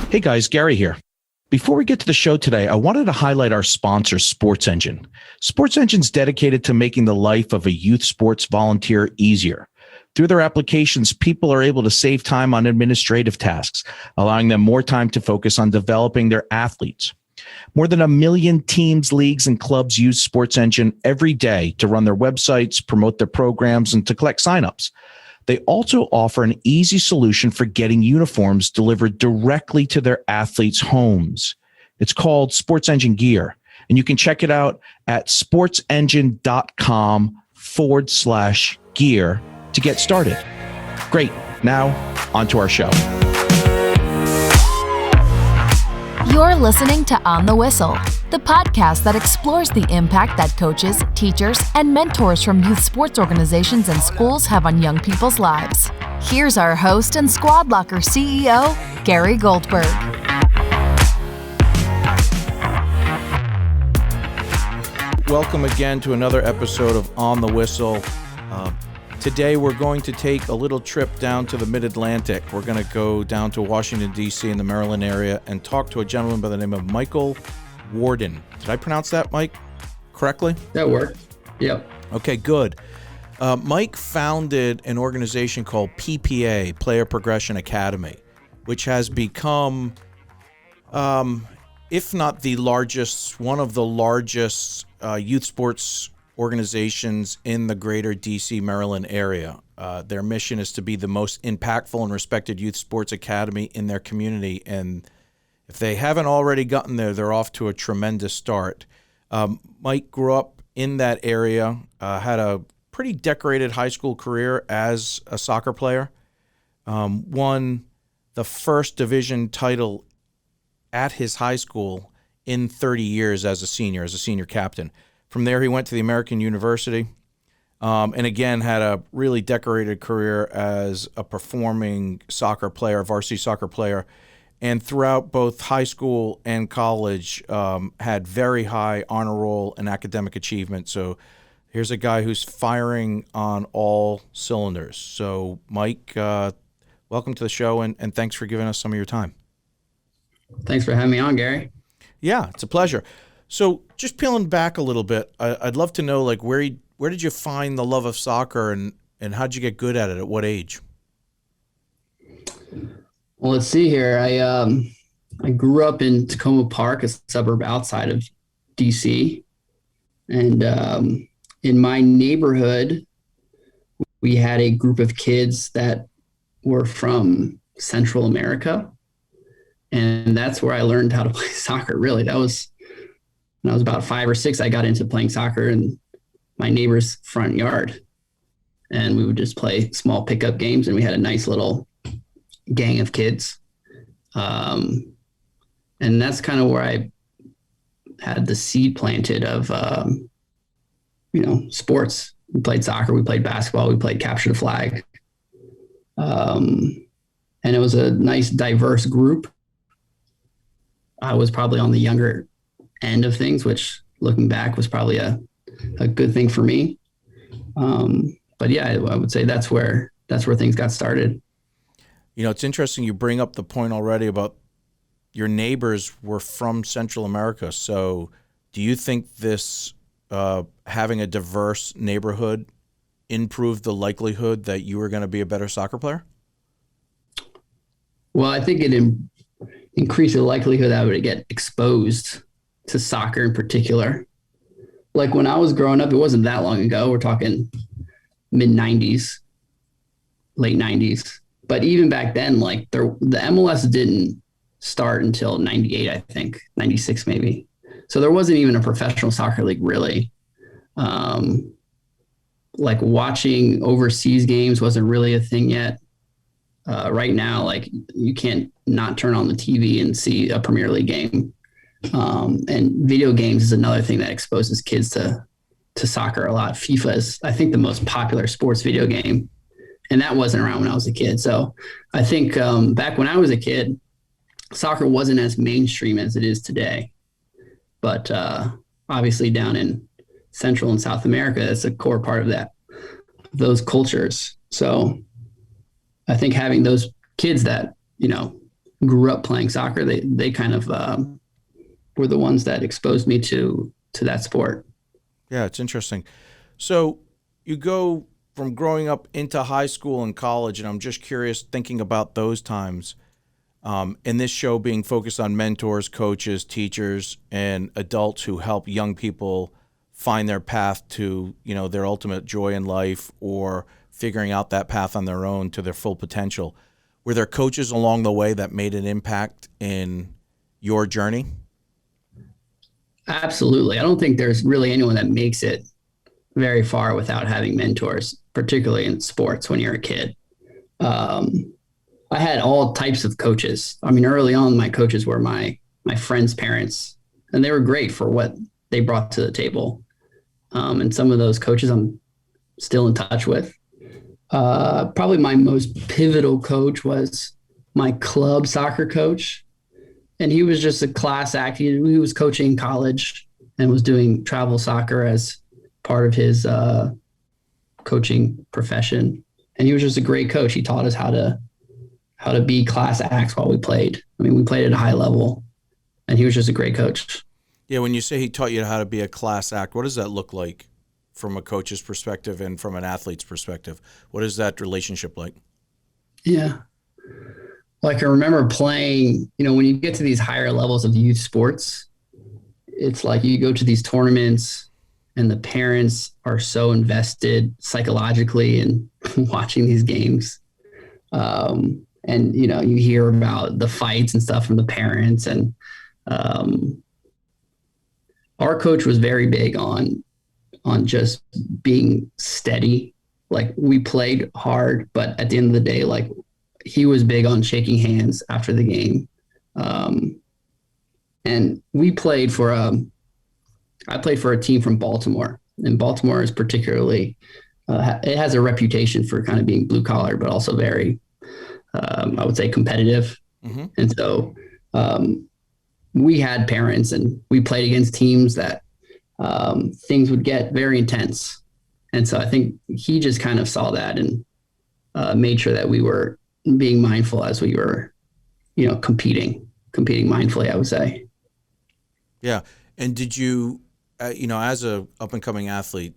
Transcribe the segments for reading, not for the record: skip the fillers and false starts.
Hey guys, Gary here. Before we get to the show today, I wanted to highlight our sponsor, Sports Engine. Sports Engine's dedicated to making the life of a youth sports volunteer easier. Through their applications, people are able to save time on administrative tasks, allowing them more time to focus on developing their athletes. More than 1 million teams, leagues, and clubs use Sports Engine every day to run their websites, promote their programs, and to collect signups. They also offer an easy solution for getting uniforms delivered directly to their athletes' homes. It's called Sports Engine Gear, and you can check it out at sportsengine.com/gear to get started. Great. Now, on to our show. You're listening to On the Whistle, the podcast that explores the impact that coaches, teachers, and mentors from youth sports organizations and schools have on young people's lives. Here's our host and Squad Locker CEO, Gary Goldberg. Welcome again to another episode of On the Whistle. Today we're going to take a little trip down to the Mid-Atlantic. We're going to go down to Washington, D.C. in the Maryland area and talk to a gentleman by the name of Michael Worden. Did I pronounce that, Mike, correctly? That worked. Yep. Okay, good. Mike founded an organization called PPA, Player Progression Academy, which has become, if not the largest, one of the largest youth sports organizations in the greater D.C., Maryland area. Their mission is to be the most impactful and respected youth sports academy in their community. And if they haven't already gotten there, they're off to a tremendous start. Mike grew up in that area, had a pretty decorated high school career as a soccer player, won the first division title at his high school in 30 years as a senior captain. From there, he went to the American University, and again had a really decorated career as a performing soccer player, varsity soccer player, and throughout both high school and college had very high honor roll and academic achievement. So here's a guy who's firing on all cylinders. So Mike, welcome to the show, and thanks for giving us some of your time. Thanks for having me on, Gary. Yeah, it's a pleasure. So just peeling back a little bit, I'd love to know, like, where did you find the love of soccer, and how'd you get good at it? At what age? Well, let's see here. I grew up in Tacoma Park, a suburb outside of D.C. And in my neighborhood, we had a group of kids that were from Central America. And that's where I learned how to play soccer, really. That was when I was about 5 or 6, I got into playing soccer in my neighbor's front yard. And we would just play small pickup games, and we had a nice little gang of kids. And that's kind of where I had the seed planted of, sports. We played soccer, we played basketball, we played capture the flag. And it was a nice, diverse group. I was probably on the younger end of things, which looking back was probably a good thing for me. But yeah, I would say that's where things got started. You know, it's interesting you bring up the point already about your neighbors were from Central America. So do you think this having a diverse neighborhood improved the likelihood that you were going to be a better soccer player? Well, I think it increased the likelihood that I would get exposed to soccer in particular. Like when I was growing up, it wasn't that long ago. We're talking mid-90s, late 90s. But even back then, like the MLS didn't start until 98, I think, 96 maybe. So there wasn't even a professional soccer league really. Like watching overseas games wasn't really a thing yet. Right now, like you can't not turn on the TV and see a Premier League game. And video games is another thing that exposes kids to soccer a lot. FIFA is, I think, the most popular sports video game. And that wasn't around when I was a kid. So I think back when I was a kid, soccer wasn't as mainstream as it is today. But obviously down in Central and South America, that's a core part of those cultures. So I think having those kids that, grew up playing soccer, they kind of were the ones that exposed me to that sport. Yeah, it's interesting. So you go from growing up into high school and college, and I'm just curious, thinking about those times. And this show being focused on mentors, coaches, teachers, and adults who help young people find their path to, their ultimate joy in life or figuring out that path on their own to their full potential. Were there coaches along the way that made an impact in your journey? Absolutely. I don't think there's really anyone that makes it very far without having mentors, particularly in sports when you're a kid. I had all types of coaches. I mean, early on, my coaches were my friends' parents, and they were great for what they brought to the table. And some of those coaches I'm still in touch with. Probably my most pivotal coach was my club soccer coach. And he was just a class act. He was coaching college and was doing travel soccer as part of his coaching profession. And he was just a great coach. He taught us how to be class acts while we played. I mean, we played at a high level, and he was just a great coach. Yeah, when you say he taught you how to be a class act, what does that look like from a coach's perspective and from an athlete's perspective? What is that relationship like? Yeah. Like I remember playing, when you get to these higher levels of youth sports, it's like you go to these tournaments and the parents are so invested psychologically in watching these games. And, you hear about the fights and stuff from the parents. And our coach was very big on just being steady. Like we played hard, but at the end of the day, like he was big on shaking hands after the game. And we played I played for a team from Baltimore, and Baltimore is particularly, it has a reputation for kind of being blue collar, but also very, I would say competitive. Mm-hmm. And so we had parents and we played against teams that things would get very intense. And so I think he just kind of saw that and made sure that we were being mindful as we were, competing mindfully, I would say. Yeah. And did you, as a up and coming athlete,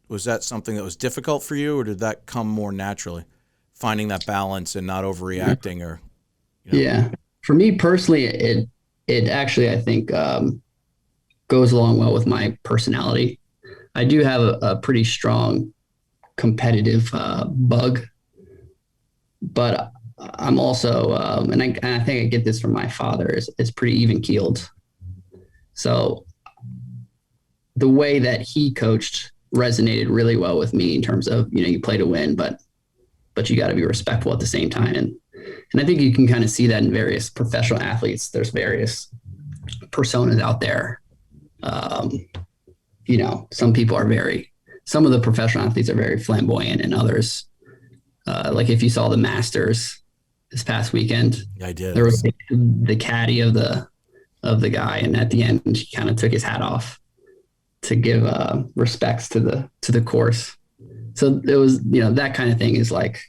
was that something that was difficult for you, or did that come more naturally, finding that balance and not overreacting? Or Yeah, for me personally, it actually, I think, goes along well with my personality. I do have a pretty strong competitive bug, but I'm also, and I think I get this from my father, is pretty even keeled. So the way that he coached resonated really well with me in terms of, you play to win, but you got to be respectful at the same time. And I think you can kind of see that in various professional athletes. There's various personas out there. Some people some of the professional athletes are very flamboyant, and others, like if you saw the Masters this past weekend, I did. There was the caddy of the guy, and at the end he kind of took his hat off to give respects to the course. So it was, that kind of thing is like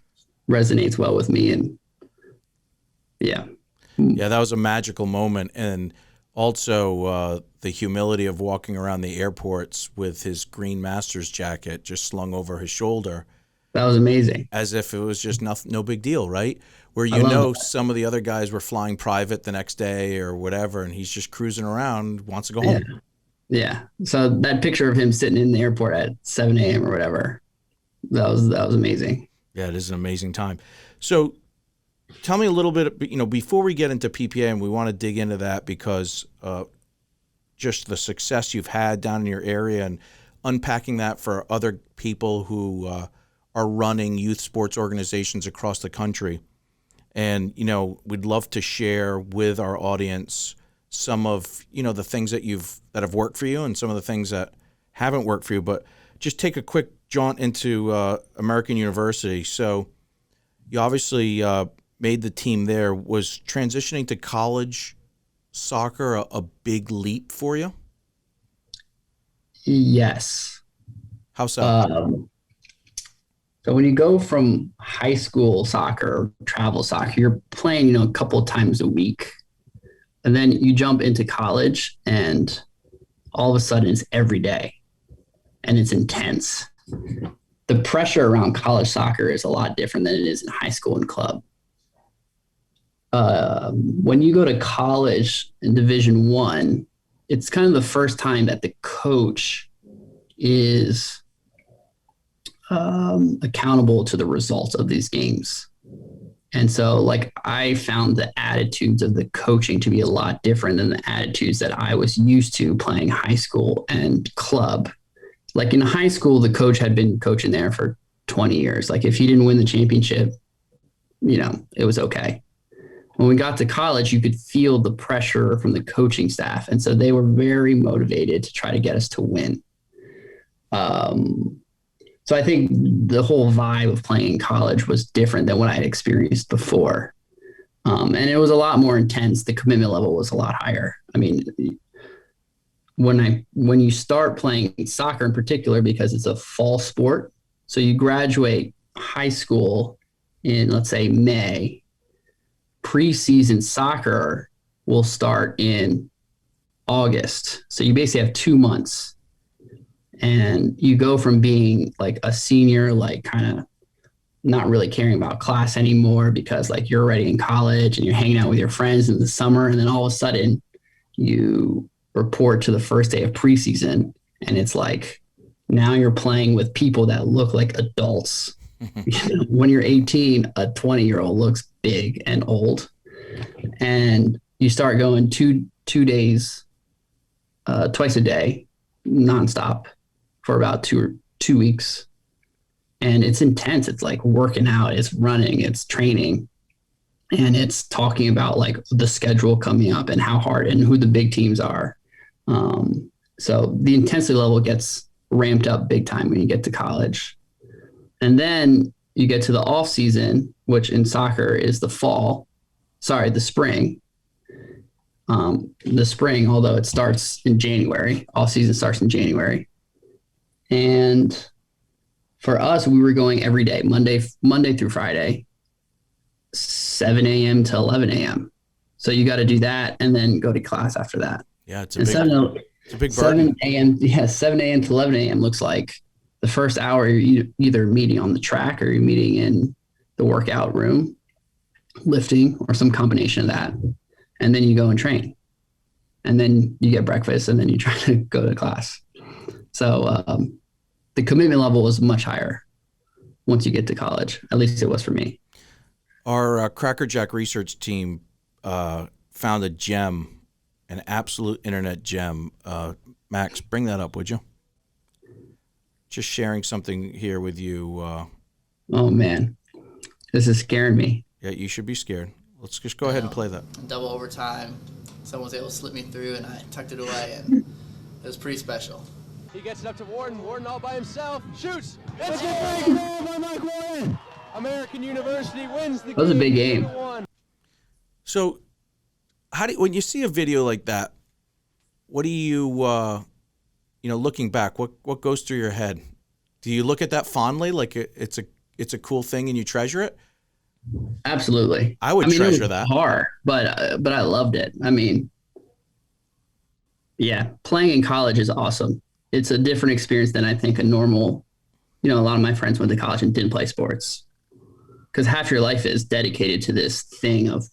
resonates well with me. And yeah, that was a magical moment. And also the humility of walking around the airports with his green Masters jacket just slung over his shoulder. That was amazing. As if it was just no big deal, right? Where some of the other guys were flying private the next day or whatever, and he's just cruising around, wants to go home. Yeah. So that picture of him sitting in the airport at 7 a.m. or whatever, that was amazing. Yeah, it is an amazing time. So tell me a little bit, before we get into PPA, and we want to dig into that because just the success you've had down in your area and unpacking that for other people who are running youth sports organizations across the country. And, we'd love to share with our audience some of, the things that have worked for you and some of the things that haven't worked for you. But just take a quick jaunt into American University. So you obviously made the team there. Was transitioning to college soccer a big leap for you? Yes. How so? So when you go from high school soccer or travel soccer, you're playing, a couple of times a week. And then you jump into college and all of a sudden it's every day and it's intense. The pressure around college soccer is a lot different than it is in high school and club. When you go to college in Division I, it's kind of the first time that the coach is accountable to the results of these games. And so, like, I found the attitudes of the coaching to be a lot different than the attitudes that I was used to playing high school and club. Like in high school, the coach had been coaching there for 20 years. Like if he didn't win the championship, it was okay. When we got to college, you could feel the pressure from the coaching staff. And so they were very motivated to try to get us to win. So I think the whole vibe of playing in college was different than what I had experienced before. And it was a lot more intense. The commitment level was a lot higher. I mean, when you start playing soccer in particular, because it's a fall sport, so you graduate high school in, let's say, May, preseason soccer will start in August. So you basically have 2 months. And you go from being like a senior, like kind of not really caring about class anymore because like you're already in college and you're hanging out with your friends in the summer. And then all of a sudden you report to the first day of preseason. And it's like, now you're playing with people that look like adults. When you're 18, a 20-year-old looks big and old. And you start going two days, twice a day, nonstop, for about two weeks. And it's intense. It's like working out, it's running, it's training. And it's talking about like the schedule coming up and how hard and who the big teams are. So the intensity level gets ramped up big time when you get to college. And then you get to the off season, which in soccer is the spring. The spring, although it starts in January, off season starts in January. And for us, we were going every day, Monday through Friday, 7 a.m. to 11 a.m. So you got to do that and then go to class after that. Yeah, it's a big burden. 7 a.m. Yeah, 7 a.m. to 11 a.m. looks like the first hour you're either meeting on the track or you're meeting in the workout room, lifting or some combination of that. And then you go and train. And then you get breakfast and then you try to go to class. So the commitment level was much higher once you get to college. At least it was for me. Our Cracker Jack research team found a gem, an absolute internet gem. Max, bring that up, would you? Just sharing something here with you. Oh, man. This is scaring me. Yeah, you should be scared. Let's just go ahead and play that. Double overtime. Someone was able to slip me through, and I tucked it away, and it was pretty special. He gets it up to Worden. Worden all by himself. Shoots. That's a big goal by Mike Worden. American University wins the game. That was a big game. So, when you see a video like that, what do you, looking back, what goes through your head? Do you look at that fondly, like it's a cool thing and you treasure it? Absolutely. I mean, treasure it was that. Hard, but I loved it. I mean, yeah, playing in college is awesome. It's a different experience than I think a normal, a lot of my friends went to college and didn't play sports because half your life is dedicated to this thing of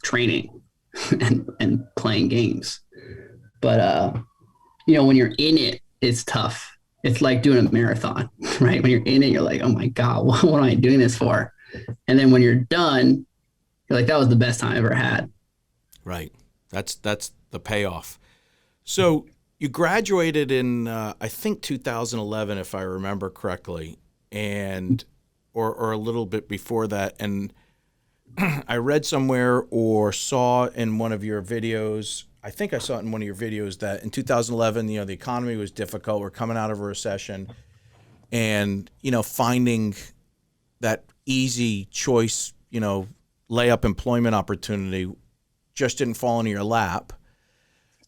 training and playing games. But, when you're in it, it's tough. It's like doing a marathon, right? When you're in it, you're like, oh my God, what am I doing this for? And then when you're done, you're like, that was the best time I ever had. Right. That's the payoff. So you graduated in, I think 2011, if I remember correctly, and or a little bit before that. And I read somewhere or saw in one of your videos, I think I saw it in one of your videos, that in 2011, the economy was difficult. We're coming out of a recession, and finding that easy choice, layup employment opportunity just didn't fall into your lap.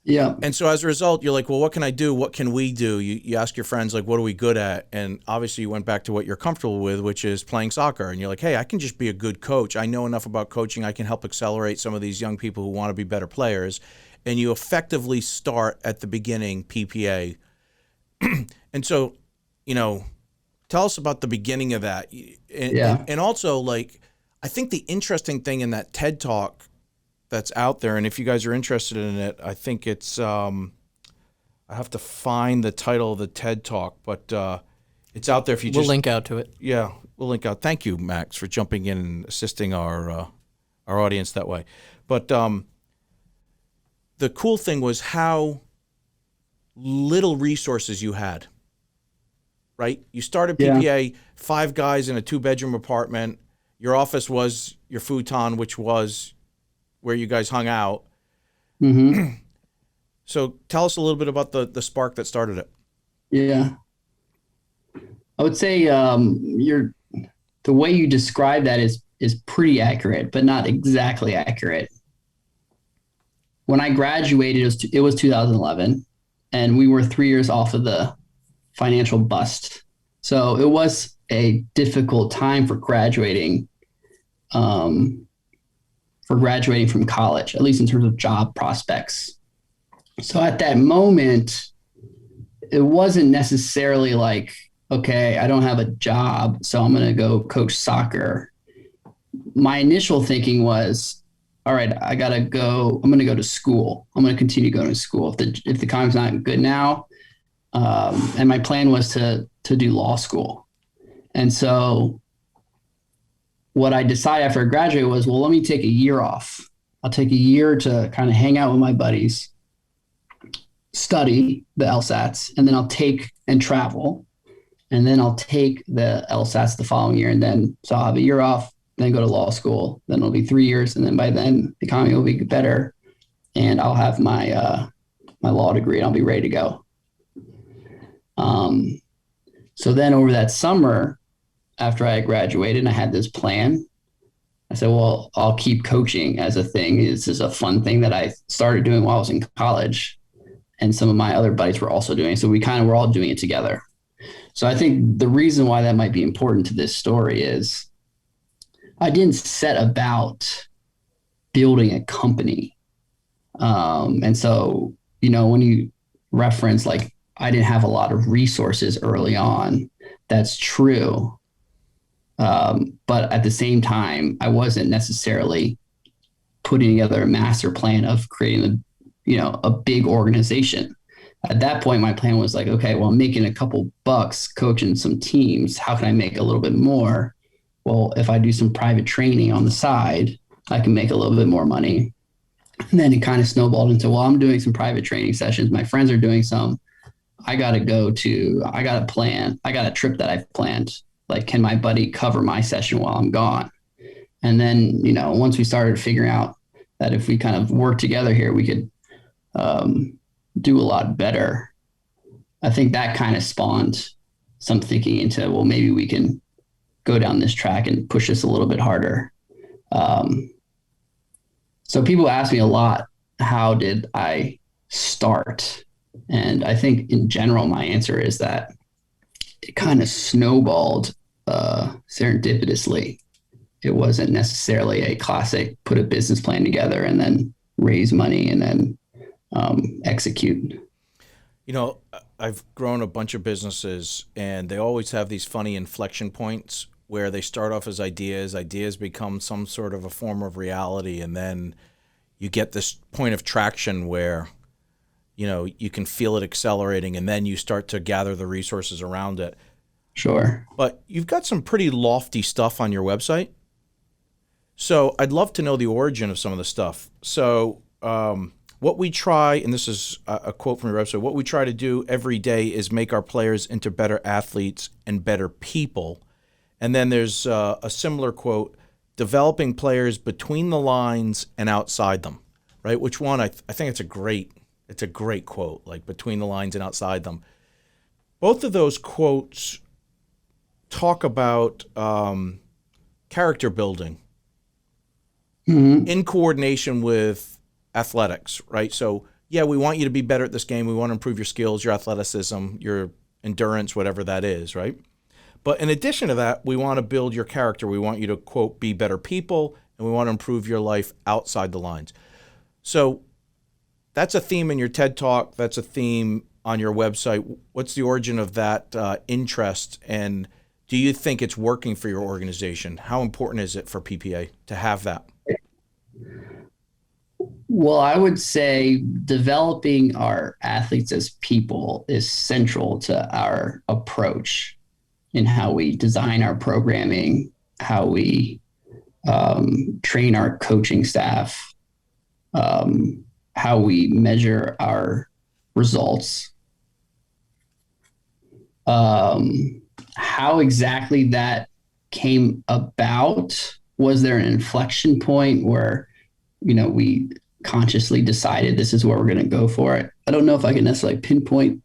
Yeah. And so as a result, you're like, well, what can I do? What can we do? You ask your friends, like, what are we good at? And obviously you went back to what you're comfortable with, which is playing soccer. And you're like, hey, I can just be a good coach. I know enough about coaching. I can help accelerate some of these young people who want to be better players. And you effectively start at the beginning PPA. And so, tell us about the beginning of that. And also, like, I think the interesting thing in that TED Talk that's out there, and if you guys are interested in it, I think it's I have to find the title of the TED Talk, but it's out there. If you We'll link out to it. Yeah, we'll link out. Thank you, Max, for jumping in and assisting our audience that way. But the cool thing was how little resources you had. Right? You started PPA, 5 guys in a 2-bedroom apartment. Your office was your futon, which was where you guys hung out. Mm-hmm. So tell us a little bit about the spark that started it. Yeah. I would say the way you describe that is pretty accurate, but not exactly accurate. When I graduated, it was 2011, and we were 3 years off of the financial bust. So it was a difficult time for graduating from college, at least in terms of job prospects. So at that moment, it wasn't necessarily like, okay, I don't have a job, so I'm going to go coach soccer. My initial thinking was, all right, I'm going to go to school. I'm going to continue going to school. If the economy's not good now, and my plan was to do law school. And so what I decided after I graduated was, well, let me take a year off. I'll take a year to kind of hang out with my buddies, study the LSATs, and then I'll take and travel. And then I'll take the LSATs the following year. And then, so I'll have a year off, then go to law school. Then it'll be 3 years. And then by then the economy will be better. And I'll have my law degree and I'll be ready to go. So then over that summer, after I graduated and I had this plan, I said, well, I'll keep coaching as a thing. This is a fun thing that I started doing while I was in college. And some of my other buddies were also doing it. So we kind of were all doing it together. So I think the reason why that might be important to this story is I didn't set about building a company. And so, when you reference, like, I didn't have a lot of resources early on, that's true. But at the same time, I wasn't necessarily putting together a master plan of creating a big organization. At that point, my plan was like, okay, well, I'm making a couple bucks coaching some teams. How can I make a little bit more? Well, if I do some private training on the side, I can make a little bit more money. And then it kind of snowballed into, well, I'm doing some private training sessions. My friends are doing some. I got a plan. I got a trip that I've planned. Like, can my buddy cover my session while I'm gone? And then, once we started figuring out that if we kind of work together here, we could do a lot better. I think that kind of spawned some thinking into, well, maybe we can go down this track and push this a little bit harder. So people ask me a lot, how did I start? And I think in general, my answer is that it kind of snowballed serendipitously. It wasn't necessarily a classic put a business plan together and then raise money and then execute. I've grown a bunch of businesses, and they always have these funny inflection points where they start off as ideas become some sort of a form of reality, and then you get this point of traction where you can feel it accelerating, and then you start to gather the resources around it. Sure. But you've got some pretty lofty stuff on your website. So I'd love to know the origin of some of the stuff. So what we try, and this is a quote from your website, what we try to do every day is make our players into better athletes and better people. And then there's a similar quote, developing players between the lines and outside them, right? Which one? I think it's a great quote, like between the lines and outside them. Both of those quotes talk about character building in coordination with athletics, right? So yeah, we want you to be better at this game. We want to improve your skills, your athleticism, your endurance, whatever that is, right? But in addition to that, we want to build your character. We want you to, quote, be better people, and we want to improve your life outside the lines. So that's a theme in your TED Talk. That's a theme on your website. What's the origin of that interest, and do you think it's working for your organization? How important is it for PPA to have that? Well, I would say developing our athletes as people is central to our approach in how we design our programming, how we train our coaching staff, how we measure our results. How exactly that came about? Was there an inflection point where, we consciously decided this is where we're going to go for it? I don't know if I can necessarily pinpoint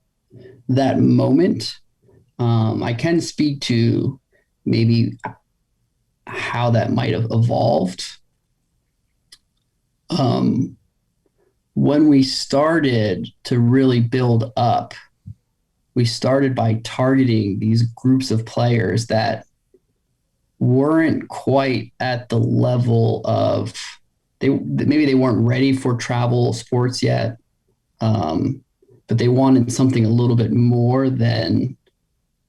that moment. I can speak to maybe how that might have evolved. When we started to really build up, we started by targeting these groups of players that weren't quite at the level of, maybe they weren't ready for travel sports yet, but they wanted something a little bit more than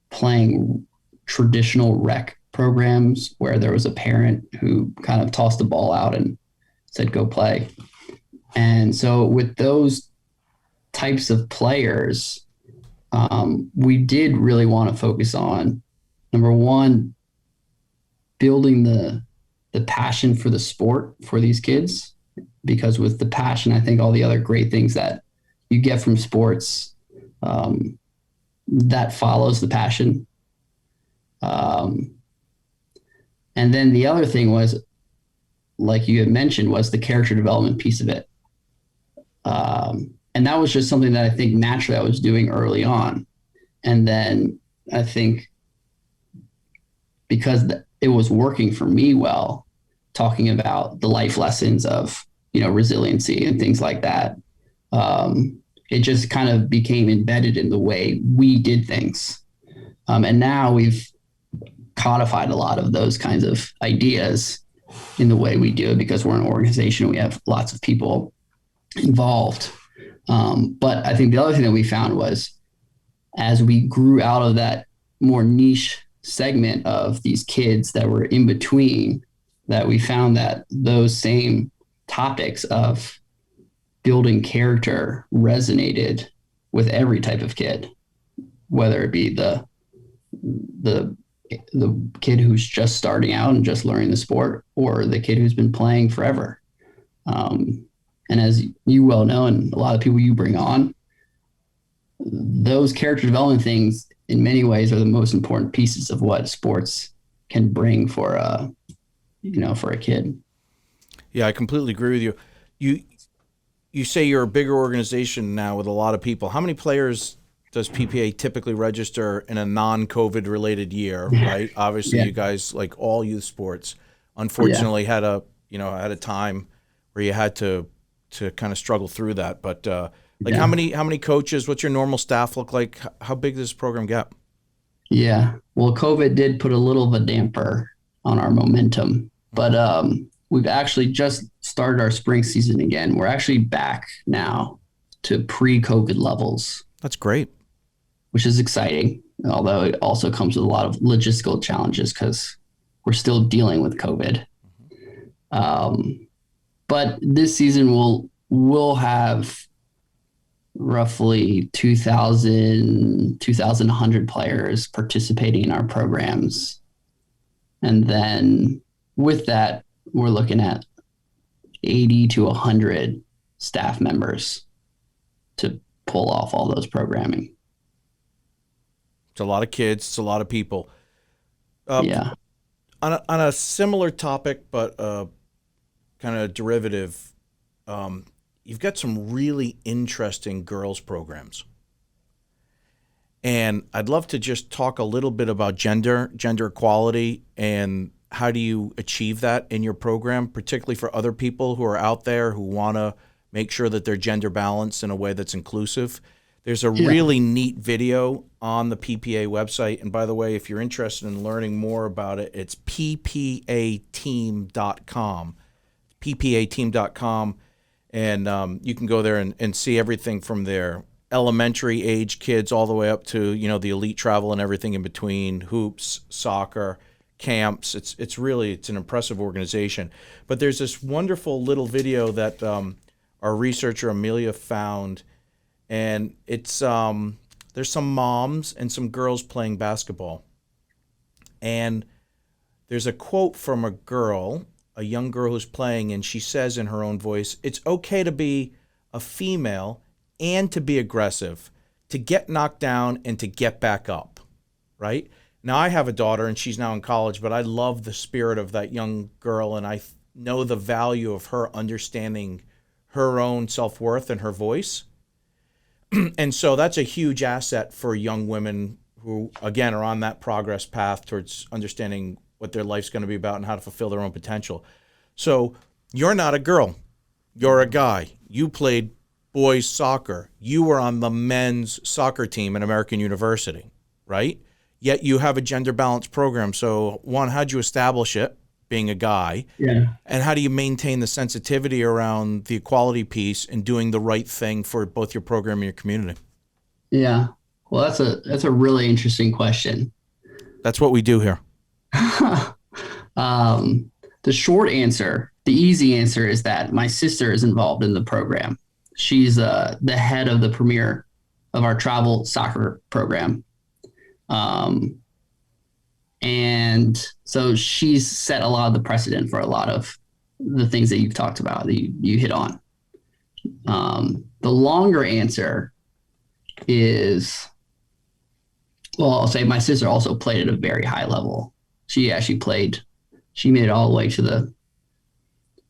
playing traditional rec programs where there was a parent who kind of tossed the ball out and said, go play. And so with those types of players, we did really want to focus on, number one, building the passion for the sport for these kids, because with the passion, I think all the other great things that you get from sports, that follows the passion. And then the other thing was, like you had mentioned, was the character development piece of it. And that was just something that I think naturally I was doing early on. And then I think because it was working for me well, talking about the life lessons of, resiliency and things like that, it just kind of became embedded in the way we did things. And now we've codified a lot of those kinds of ideas in the way we do it because we're an organization. We have lots of people involved. But I think the other thing that we found was, as we grew out of that more niche segment of these kids that were in between, that we found that those same topics of building character resonated with every type of kid, whether it be the kid who's just starting out and just learning the sport, or the kid who's been playing forever. And as you well know, and a lot of people you bring on, those character development things in many ways are the most important pieces of what sports can bring for a kid. Yeah, I completely agree with you. You say you're a bigger organization now with a lot of people. How many players does PPA typically register in a non-COVID related year, right? Obviously, you guys, like all youth sports, unfortunately had a time where you had to kind of struggle through that. But how many coaches, what's your normal staff look like? How big does this program get? Yeah, well, COVID did put a little of a damper on our momentum, but we've actually just started our spring season again. We're actually back now to pre-COVID levels. That's great. Which is exciting, although it also comes with a lot of logistical challenges because we're still dealing with COVID. But this season we'll have roughly 2,100 players participating in our programs. And then with that, we're looking at 80 to 100 staff members to pull off all those programming. It's a lot of kids. It's a lot of people. Yeah. On a similar topic, but kind of derivative, you've got some really interesting girls programs. And I'd love to just talk a little bit about gender equality, and how do you achieve that in your program, particularly for other people who are out there who want to make sure that they're gender balanced in a way that's inclusive. There's a really neat video on the PPA website. And by the way, if you're interested in learning more about it, it's ppateam.com. ppateam.com. And you can go there and see everything from their elementary age kids all the way up to, the elite travel and everything in between, hoops, soccer, camps. It's an impressive organization. But there's this wonderful little video that our researcher Amelia found, and it's there's some moms and some girls playing basketball. And there's a quote from a young girl who's playing, and she says in her own voice, "It's okay to be a female and to be aggressive, to get knocked down and to get back up," right? Now, I have a daughter, and she's now in college, but I love the spirit of that young girl, and I know the value of her understanding her own self-worth and her voice. And so that's a huge asset for young women who, again, are on that progress path towards understanding what their life's going to be about and how to fulfill their own potential. So you're not a girl. You're a guy. You played boys soccer. You were on the men's soccer team at American University, right? Yet you have a gender balanced program. So one, how'd you establish it, being a guy? Yeah. And how do you maintain the sensitivity around the equality piece and doing the right thing for both your program and your community? Yeah. Well, that's a really interesting question. That's what we do here. The short answer, the easy answer is that my sister is involved in the program. She's the head of the premier of our travel soccer program. And so she's set a lot of the precedent for a lot of the things that you've talked about, that you hit on. The longer answer is, well, I'll say my sister also played at a very high level. She made it all the way to the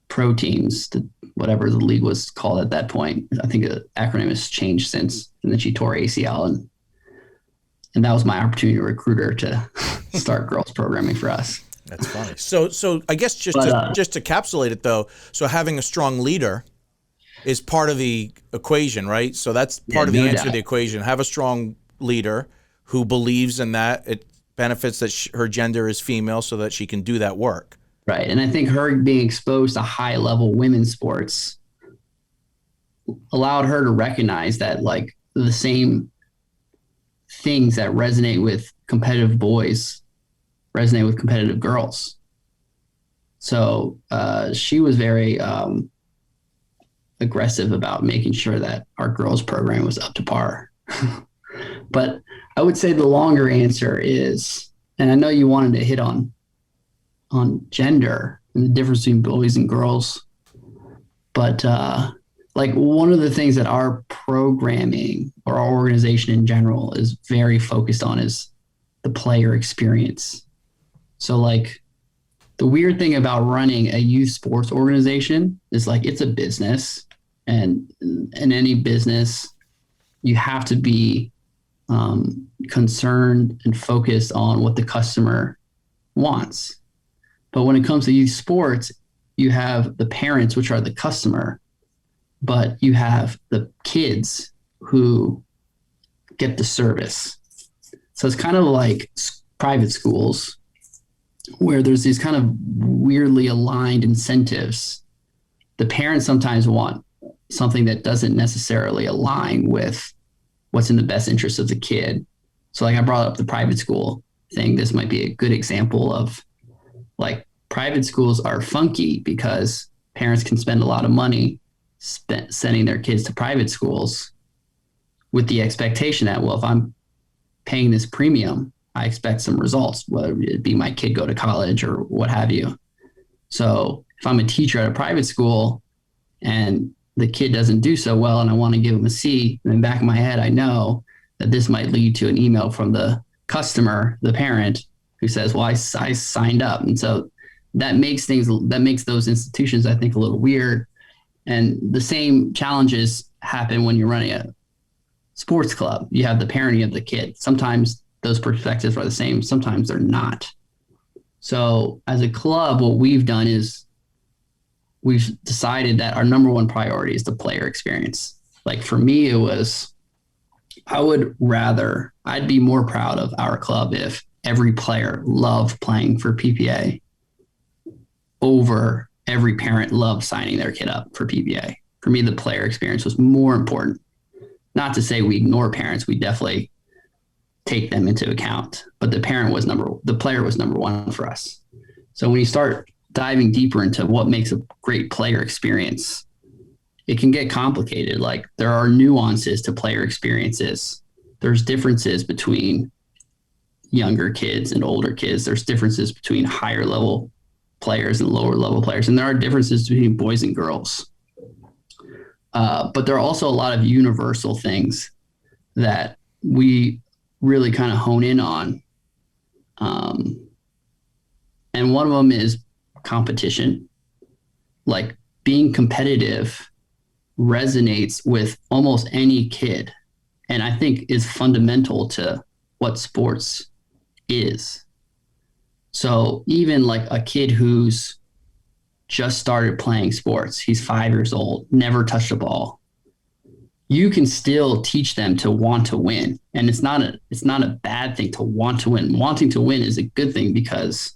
pro teams, to whatever the league was called at that point. I think the acronym has changed since, and then she tore ACL, and that was my opportunity to recruit her to start girls programming for us. That's funny. So I guess just to capsulate it though, so having a strong leader is part of the equation, right? So that's part of the answer to the equation. Have a strong leader who believes in that. It benefits that her gender is female so that she can do that work. Right. And I think her being exposed to high level women's sports allowed her to recognize that, like, the same things that resonate with competitive boys resonate with competitive girls. So she was very aggressive about making sure that our girls program was up to par. But I would say the longer answer is, and I know you wanted to hit on gender and the difference between boys and girls, but like, one of the things that our programming or our organization in general is very focused on is the player experience. So, like, the weird thing about running a youth sports organization is, like, it's a business, and in any business, you have to be concerned and focused on what the customer wants. But when it comes to youth sports, you have the parents, which are the customer, but you have the kids who get the service. So it's kind of like private schools where there's these kind of weirdly aligned incentives. The parents sometimes want something that doesn't necessarily align with what's in the best interest of the kid. So, like, I brought up the private school thing. This might be a good example of, like, private schools are funky because parents can spend a lot of money sending their kids to private schools with the expectation that, well, if I'm paying this premium, I expect some results, whether it be my kid go to college or what have you. So if I'm a teacher at a private school and the kid doesn't do so well and I want to give him a C, in the back of my head, I know that this might lead to an email from the customer, the parent, who says, well, I signed up. And so that makes those institutions, I think, a little weird. And the same challenges happen when you're running a sports club. You have the parenting of the kid. Sometimes those perspectives are the same. Sometimes they're not. So as a club, what we've done is we've decided that our number one priority is the player experience. Like for me, I'd be more proud of our club if every player loved playing for PPA over every parent loved signing their kid up for PPA. For me, the player experience was more important. Not to say we ignore parents, we definitely take them into account, but the player was number one for us. So when you start diving deeper into what makes a great player experience, it can get complicated. Like there are nuances to player experiences. There's differences between younger kids and older kids. There's differences between higher level players and lower level players. And there are differences between boys and girls. But there are also a lot of universal things that we really kind of hone in on. And one of them is competition. Like being competitive resonates with almost any kid, and I think is fundamental to what sports is. So even like a kid who's just started playing sports, he's 5 years old, never touched a ball, you can still teach them to want to win. And it's not a bad thing to want to win. Wanting to win is a good thing because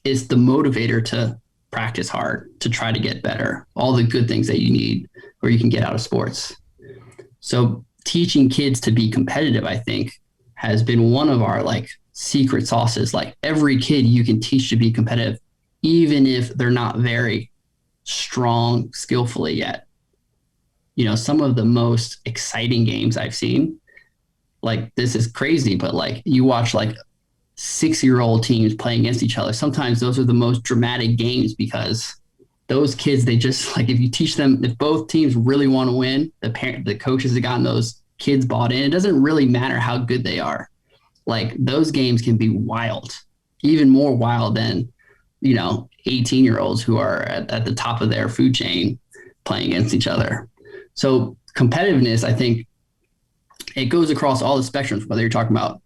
it's the motivator to practice hard, to try to get better, all the good things that you need or you can get out of sports. So teaching kids to be competitive, I think, has been one of our like secret sauces. Like every kid you can teach to be competitive, even if they're not very strong skillfully yet. You know, some of the most exciting games I've seen, like this is crazy, but like you watch like 6-year-old teams playing against each other. Sometimes those are the most dramatic games because those kids, they just like, if you teach them, if both teams really want to win, the coaches have gotten those kids bought in. It doesn't really matter how good they are. Like those games can be wild, even more wild than, 18-year-olds who are at the top of their food chain playing against each other. So competitiveness, I think it goes across all the spectrums, whether you're talking about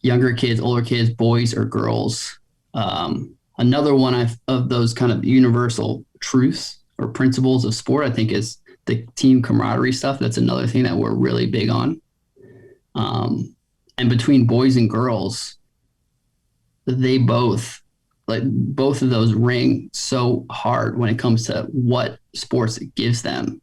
younger kids, older kids, boys or girls. Another one of those kind of universal truths or principles of sport, I think, is the team camaraderie stuff. That's another thing that we're really big on. And between boys and girls, both of those ring so hard when it comes to what sports gives them,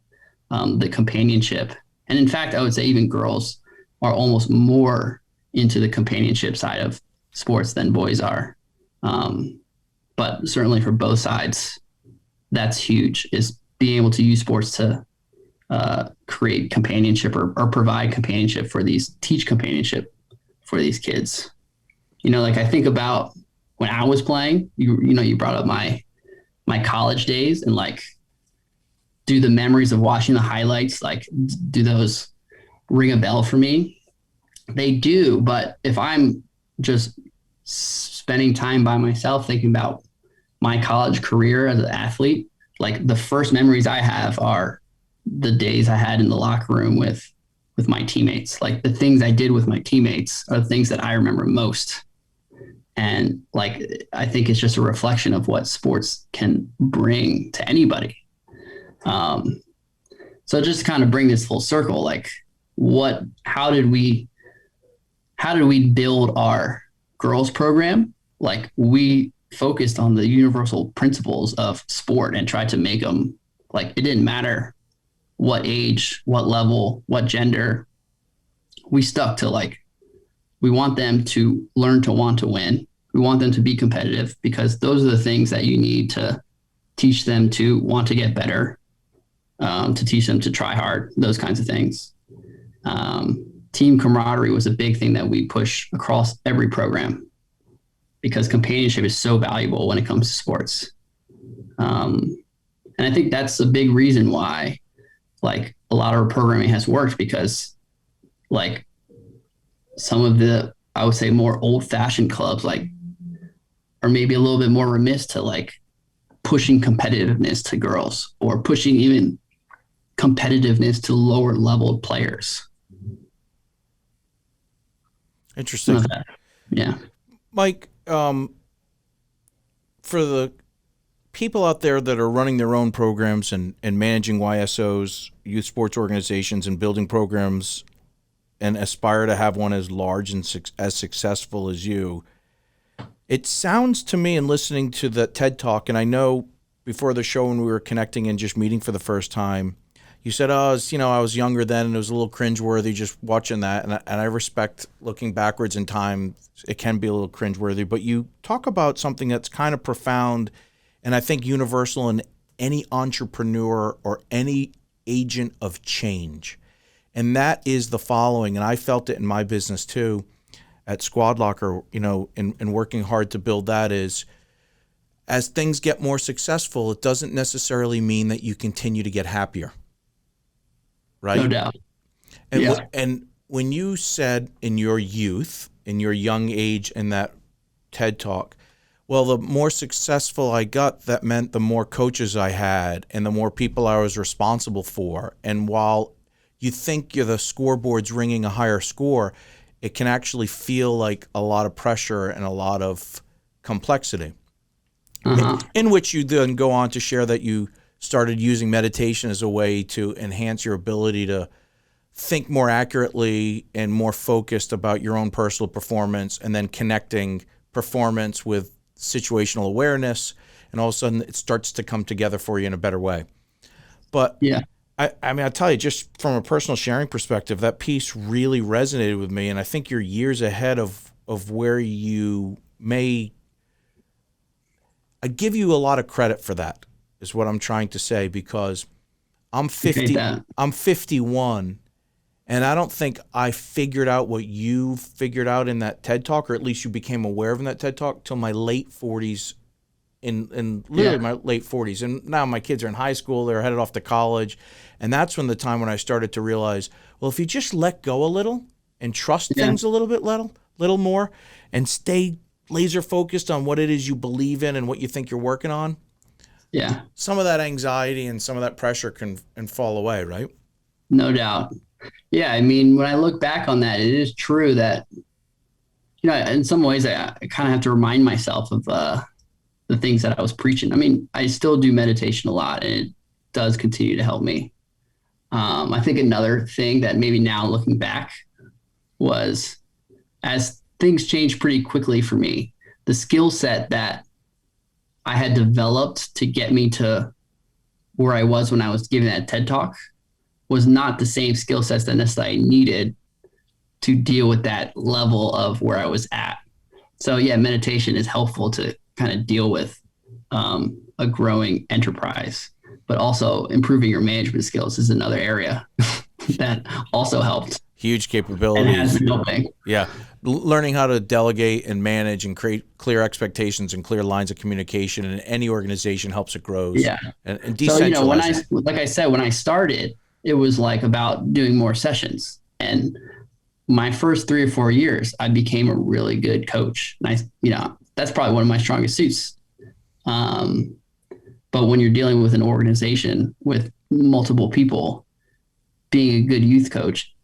the companionship. And in fact, I would say even girls are almost more into the companionship side of sports than boys are. But certainly for both sides, that's huge, is being able to use sports to create companionship or provide companionship teach companionship for these kids. Like I think about when I was playing, you brought up my college days, and like, do the memories of watching the highlights, like do those ring a bell for me? They do, but if I'm just spending time by myself thinking about my college career as an athlete, like the first memories I have are the days I had in the locker room with my teammates. Like the things I did with my teammates are the things that I remember most. And like, I think it's just a reflection of what sports can bring to anybody. So just to kind of bring this full circle, like how did we build our girls program? Like we focused on the universal principles of sport and tried to make them, like, it didn't matter what age, what level, what gender. We stuck to, like, we want them to learn to want to win. We want them to be competitive because those are the things that you need to teach them to want to get better, to teach them to try hard, those kinds of things. Team camaraderie was a big thing that we push across every program because companionship is so valuable when it comes to sports. And I think that's a big reason why, like, a lot of our programming has worked, because like some of the, I would say, more old fashioned clubs, like, are maybe a little bit more remiss to like pushing competitiveness to girls or pushing even competitiveness to lower level players. Interesting. Yeah. Mike, for the people out there that are running their own programs and managing YSOs, youth sports organizations, and building programs and aspire to have one as large and as successful as you, it sounds to me in listening to the TED Talk, and I know before the show when we were connecting and just meeting for the first time, you said, I was younger then and it was a little cringeworthy just watching that. And I respect looking backwards in time. It can be a little cringeworthy, but you talk about something that's kind of profound and I think universal in any entrepreneur or any agent of change. And that is the following, and I felt it in my business too at Squad Locker, in working hard to build that is, as things get more successful, it doesn't necessarily mean that you continue to get happier. Right? No doubt. And, and when you said in your youth, in your young age in that TED Talk, well, the more successful I got, that meant the more coaches I had and the more people I was responsible for. And while you think the scoreboard's ringing a higher score, it can actually feel like a lot of pressure and a lot of complexity. In which you then go on to share that you started using meditation as a way to enhance your ability to think more accurately and more focused about your own personal performance, and then connecting performance with situational awareness, and all of a sudden it starts to come together for you in a better way. But yeah, I mean, I tell you, just from a personal sharing perspective, that piece really resonated with me, and I think you're years ahead of where you may. I give you a lot of credit for that, is what I'm trying to say, because I'm 50. I'm 51, and I don't think I figured out what you figured out in that TED Talk, or at least you became aware of in that TED Talk, till my late 40s. In literally my late 40s, and now my kids are in high school, they're headed off to college, and that's when I started to realize, well, if you just let go a little and trust things a little bit, little more, and stay laser focused on what it is you believe in and what you think you're working on, some of that anxiety and some of that pressure can fall away, right? No doubt. Yeah, I mean, when I look back on that, it is true that, in some ways I kind of have to remind myself of the things that I was preaching. I mean, I still do meditation a lot, and it does continue to help me. I think another thing that maybe now looking back was, as things changed pretty quickly for me, the skill set that I had developed to get me to where I was when I was giving that TED Talk was not the same skill sets that necessarily I needed to deal with that level of where I was at. So yeah, meditation is helpful to kind of deal with a growing enterprise, but also improving your management skills is another area that also helped. Huge capabilities. And has been helping. Yeah. Learning how to delegate and manage and create clear expectations and clear lines of communication in any organization helps it grow. Yeah. And decentralize. So, like I said, when I started, it was like about doing more sessions. And my first 3 or 4 years, I became a really good coach. And that's probably one of my strongest suits. But when you're dealing with an organization with multiple people, being a good youth coach,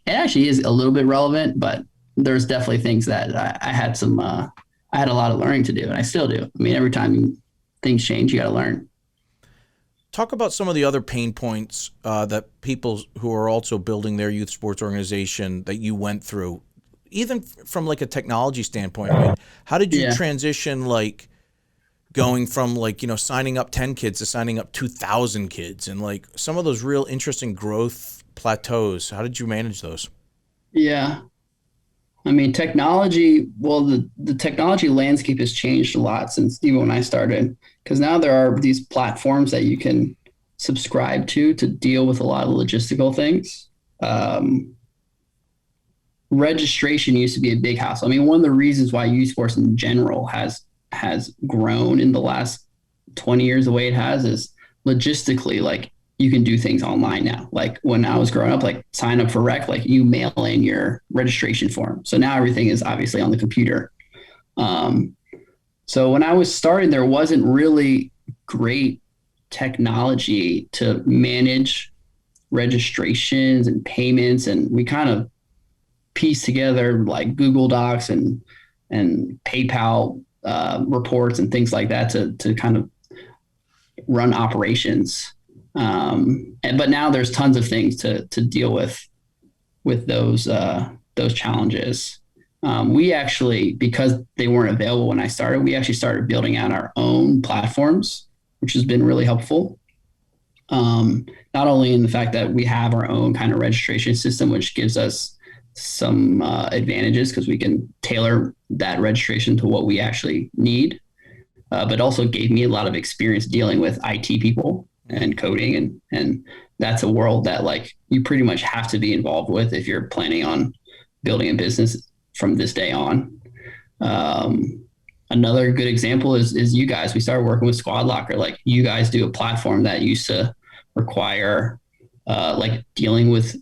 it actually is a little bit relevant, but there's definitely things that I had a lot of learning to do, and I still do. I mean, every time things change, you got to learn. Talk about some of the other pain points that people who are also building their youth sports organization that you went through, even from like a technology standpoint. I mean, how did you transition, like going from signing up 10 kids to signing up 2,000 kids, and like some of those real interesting growth plateaus? How did you manage those? Yeah. I mean, technology, the technology landscape has changed a lot since even when I started, because now there are these platforms that you can subscribe to deal with a lot of logistical things. Registration used to be a big hassle. I mean, one of the reasons why youth sports in general has grown in the last 20 years the way it has is logistically, like, you can do things online now. Like when I was growing up, like sign up for rec, like you mail in your registration form. So now everything is obviously on the computer. So when I was starting, there wasn't really great technology to manage registrations and payments. And we kind of pieced together like Google Docs and PayPal reports and things like that to kind of run operations. But now there's tons of things to deal with those challenges. We actually, because they weren't available when I started, we actually started building out our own platforms, which has been really helpful. Not only in the fact that we have our own kind of registration system, which gives us some advantages because we can tailor that registration to what we actually need, but also gave me a lot of experience dealing with IT people and coding. And that's a world that like you pretty much have to be involved with if you're planning on building a business from this day on. Another good example is you guys. We started working with Squad Locker. Like you guys do a platform that used to require like dealing with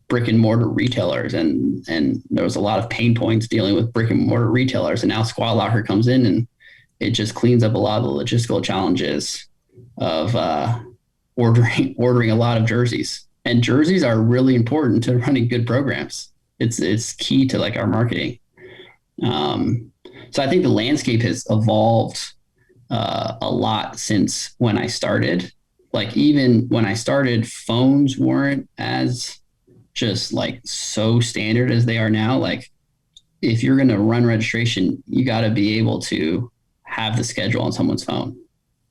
brick and mortar retailers, and there was a lot of pain points dealing with brick and mortar retailers. And now Squad Locker comes in and it just cleans up a lot of the logistical challenges of ordering a lot of jerseys. And jerseys are really important to running good programs. It's key to like our marketing. So I think the landscape has evolved a lot since when I started. Like even when I started, phones weren't as just like so standard as they are now. Like if you're going to run registration, you got to be able to have the schedule on someone's phone.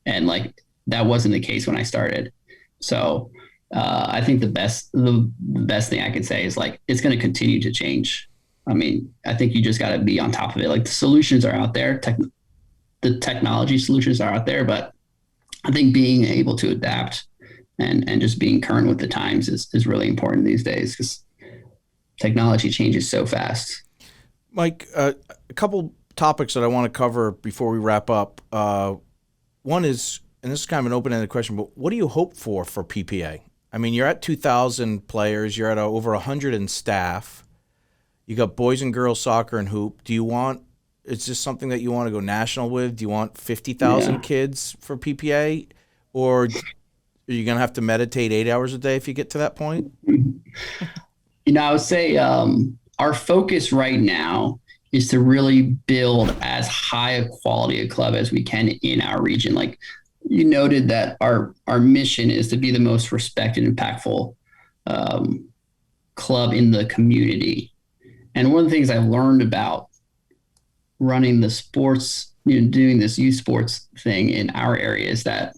And like, that wasn't the case when I started. So I think the best thing I could say is like, it's going to continue to change. I mean, I think you just got to be on top of it. Like the solutions are out there. The technology solutions are out there, but I think being able to adapt and just being current with the times is really important these days because technology changes so fast. Mike, a couple topics that I want to cover before we wrap up. One is, and this is kind of an open-ended question, but what do you hope for PPA? I mean, you're at 2,000 players. You're at over 100 in staff. You got boys and girls soccer and hoop. Is this something that you want to go national with? Do you want 50,000 kids for PPA? Or are you going to have to meditate 8 hours a day if you get to that point? I would say our focus right now is to really build as high a quality a club as we can in our region. Like you noted that our mission is to be the most respected, impactful club in the community. And one of the things I learned about running the sports, doing this youth sports thing in our area is that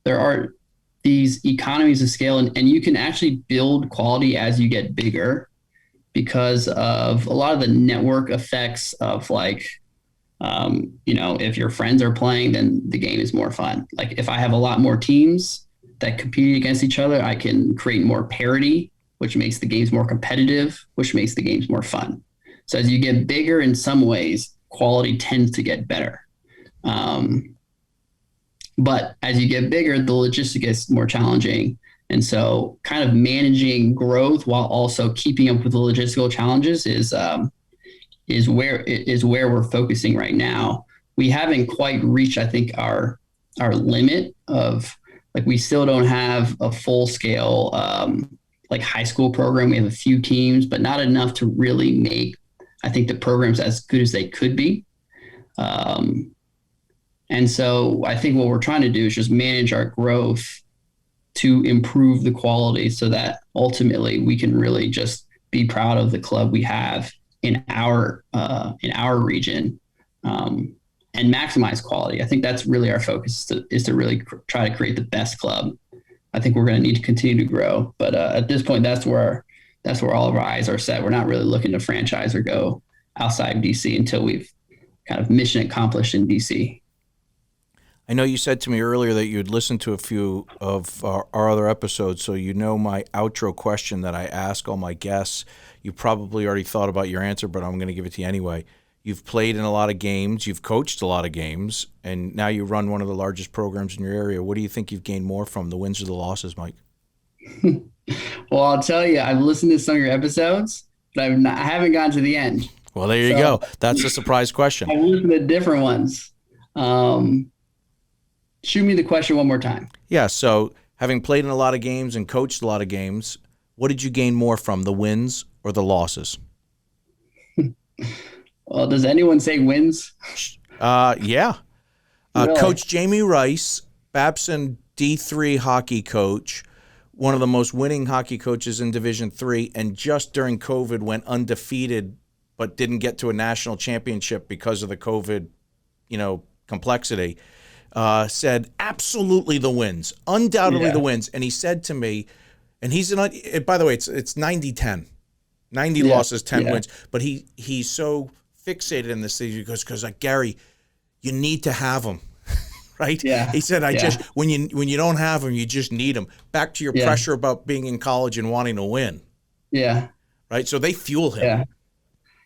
there are these economies of scale and you can actually build quality as you get bigger because of a lot of the network effects of like, if your friends are playing, then the game is more fun. Like if I have a lot more teams that compete against each other, I can create more parity, which makes the games more competitive, which makes the games more fun. So as you get bigger in some ways, quality tends to get better. But as you get bigger, the logistics gets more challenging. And so kind of managing growth while also keeping up with the logistical challenges is where we're focusing right now. We haven't quite reached, I think, our limit of like, we still don't have a full scale like high school program. We have a few teams, but not enough to really make, I think, the programs as good as they could be. And so I think what we're trying to do is just manage our growth to improve the quality so that ultimately we can really just be proud of the club we have in our region and maximize quality. I think that's really our focus is to really try to create the best club. I think we're going to need to continue to grow, but at this point, that's where all of our eyes are set. We're not really looking to franchise or go outside DC until we've kind of mission accomplished in DC. I know you said to me earlier that you had listened to a few of our other episodes, so you know my outro question that I ask all my guests. You probably already thought about your answer, but I'm going to give it to you anyway. You've played in a lot of games, you've coached a lot of games, and now you run one of the largest programs in your area. What do you think you've gained more from, the wins or the losses, Mike? Well, I'll tell you, I've listened to some of your episodes, but I haven't gotten to the end. Well, there you go. That's a surprise question. I've listened to different ones. Shoot me the question one more time. Yeah, so having played in a lot of games and coached a lot of games, what did you gain more from, the wins or the losses? Well, does anyone say wins? Yeah. Really? Coach Jamie Rice, Babson D3 hockey coach, one of the most winning hockey coaches in Division III, and just during COVID went undefeated, but didn't get to a national championship because of the COVID, complexity. Said absolutely the wins, undoubtedly the wins. And he said to me, and by the way, it's 90-10, 90 losses, 10 wins. But he's so fixated in this thing because like, Gary, you need to have them. Right? Yeah. He said, when you don't have them, you just need them. Back to your pressure about being in college and wanting to win. Yeah. Right? So they fuel him. Yeah.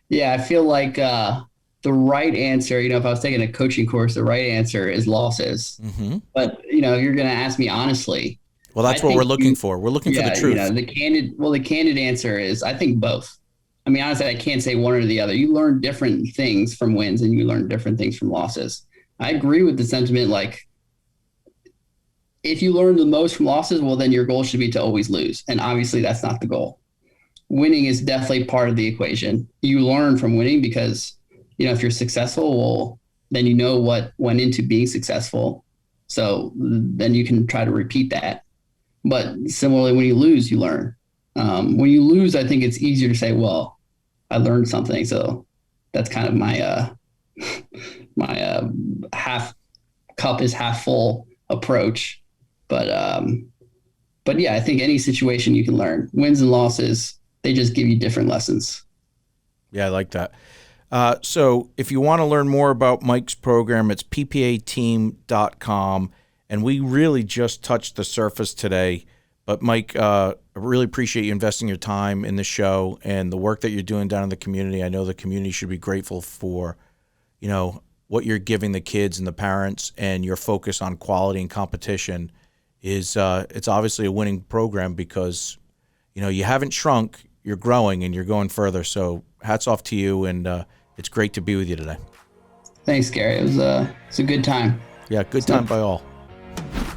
Yeah. I feel like the right answer, if I was taking a coaching course, the right answer is losses. Mm-hmm. But, you're going to ask me honestly. Well, that's what we're looking for. We're looking for the truth. The candid answer is, I think both. I mean, honestly, I can't say one or the other. You learn different things from wins and you learn different things from losses. I agree with the sentiment. Like, if you learn the most from losses, well, then your goal should be to always lose. And obviously that's not the goal. Winning is definitely part of the equation. You learn from winning because, if you're successful, well, then you know what went into being successful. So then you can try to repeat that. But similarly, when you lose, you learn. When you lose, I think it's easier to say, well, I learned something. So that's kind of my half cup is half full approach. But yeah, I think any situation you can learn. Wins and losses, they just give you different lessons. Yeah, I like that. So if you want to learn more about Mike's program, it's ppateam.com. And we really just touched the surface today. But Mike, I really appreciate you investing your time in the show and the work that you're doing down in the community. I know the community should be grateful for, what you're giving the kids and the parents, and your focus on quality and competition is it's obviously a winning program because, you haven't shrunk, you're growing and you're going further. So hats off to you, and it's great to be with you today. Thanks, Gary. It's a good time. Yeah, good time by all.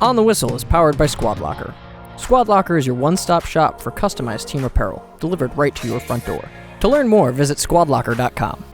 On the Whistle is powered by Squad Locker. Squad Locker is your one-stop shop for customized team apparel, delivered right to your front door. To learn more, visit squadlocker.com.